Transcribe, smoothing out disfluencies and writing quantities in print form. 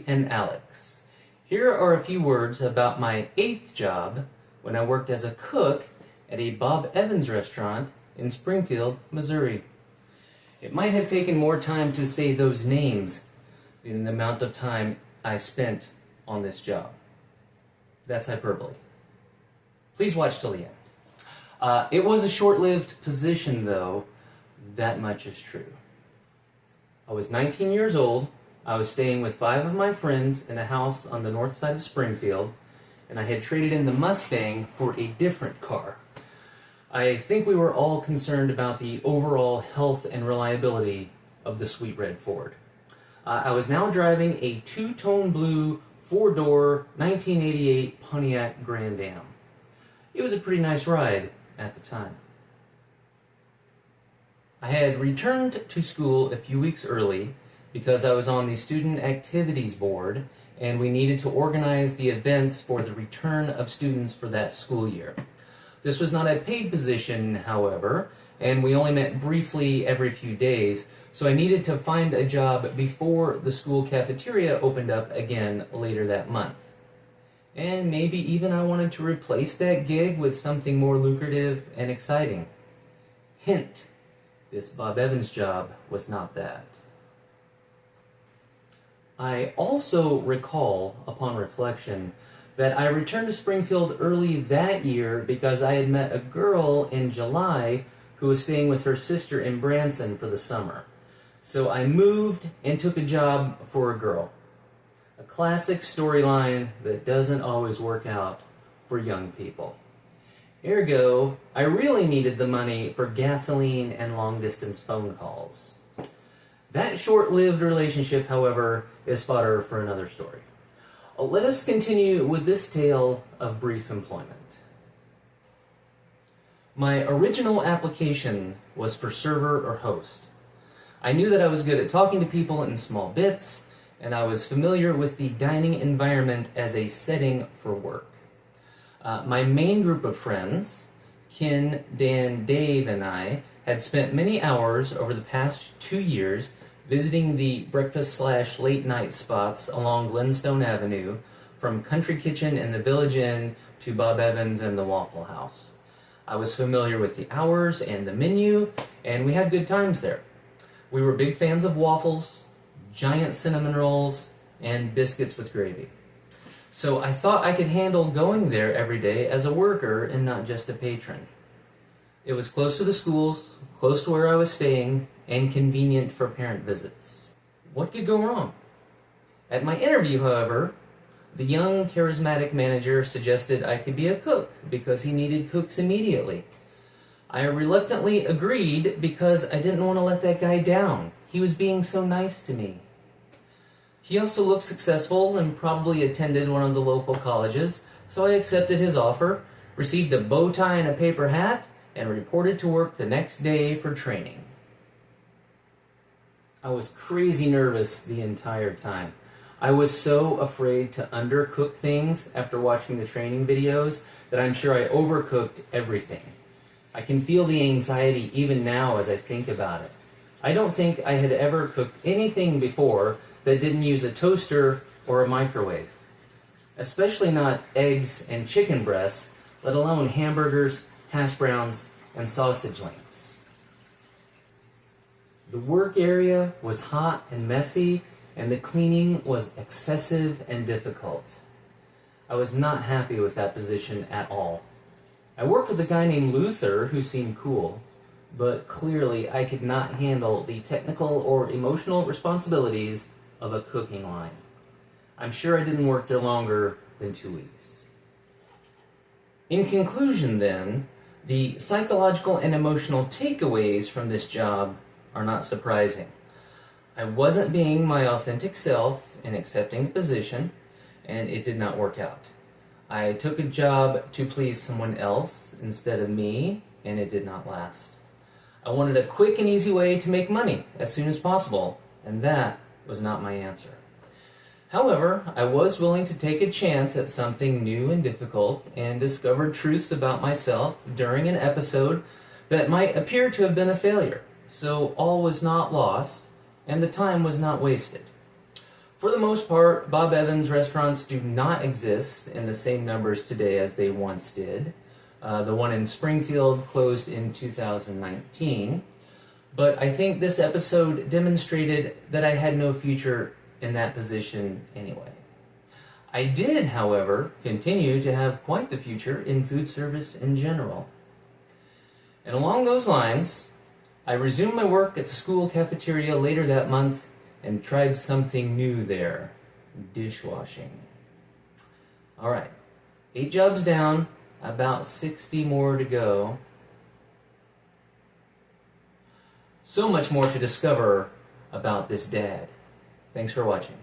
Missouri, and Alex. Here are a few words about my 8th job when I worked as a cook at a Bob Evans restaurant in Springfield, Missouri. It might have taken more time to say those names than the amount of time I spent on this job. That's hyperbole. Please watch till the end. It was a short-lived position, though. That much is true. I was 19 years old. I was staying with 5 of my friends in a house on the north side of Springfield, and I had traded in the Mustang for a different car. I think we were all concerned about the overall health and reliability of the sweet red Ford. I was now driving a two-tone blue 4-door 1988 Pontiac Grand Am. It was a pretty nice ride at the time. I had returned to school a few weeks early because I was on the Student Activities Board and we needed to organize the events for the return of students for that school year. This was not a paid position, however, and we only met briefly every few days, so I needed to find a job before the school cafeteria opened up again later that month. And maybe even I wanted to replace that gig with something more lucrative and exciting. Hint: this Bob Evans job was not that. I also recall, upon reflection, that I returned to Springfield early that year because I had met a girl in July who was staying with her sister in Branson for the summer. So I moved and took a job for a girl. A classic storyline that doesn't always work out for young people. Ergo, I really needed the money for gasoline and long-distance phone calls. That short-lived relationship, however, is fodder for another story. Let us continue with this tale of brief employment. My original application was for server or host. I knew that I was good at talking to people in small bits, and I was familiar with the dining environment as a setting for work. My main group of friends, Ken, Dan, Dave, and I, had spent many hours over the past 2 years visiting the breakfast/late night spots along Glenstone Avenue, from Country Kitchen and the Village Inn to Bob Evans and the Waffle House. I was familiar with the hours and the menu, and we had good times there. We were big fans of waffles, giant cinnamon rolls, and biscuits with gravy. So I thought I could handle going there every day as a worker and not just a patron. It was close to the schools, close to where I was staying, and convenient for parent visits. What could go wrong? At my interview, however, the young, charismatic manager suggested I could be a cook because he needed cooks immediately. I reluctantly agreed because I didn't want to let that guy down. He was being so nice to me. He also looked successful and probably attended one of the local colleges, so I accepted his offer, received a bow tie and a paper hat, and reported to work the next day for training. I was crazy nervous the entire time. I was so afraid to undercook things after watching the training videos that I'm sure I overcooked everything. I can feel the anxiety even now as I think about it. I don't think I had ever cooked anything before that didn't use a toaster or a microwave. Especially not eggs and chicken breasts, let alone hamburgers, hash browns, and sausage links. The work area was hot and messy, and the cleaning was excessive and difficult. I was not happy with that position at all. I worked with a guy named Luther who seemed cool, but clearly I could not handle the technical or emotional responsibilities of a cooking line. I'm sure I didn't work there longer than 2 weeks. In conclusion, then, the psychological and emotional takeaways from this job are not surprising. I wasn't being my authentic self in accepting a position, and it did not work out. I took a job to please someone else instead of me, and it did not last. I wanted a quick and easy way to make money as soon as possible, and that was not my answer. However, I was willing to take a chance at something new and difficult, and discovered truths about myself during an episode that might appear to have been a failure. So all was not lost, and the time was not wasted. For the most part, Bob Evans restaurants do not exist in the same numbers today as they once did. The one in Springfield closed in 2019. But I think this episode demonstrated that I had no future in that position anyway. I did, however, continue to have quite the future in food service in general. And along those lines, I resumed my work at the school cafeteria later that month and tried something new there: dishwashing. Alright, 8 jobs down, about 60 more to go. So much more to discover about this dad. Thanks for watching.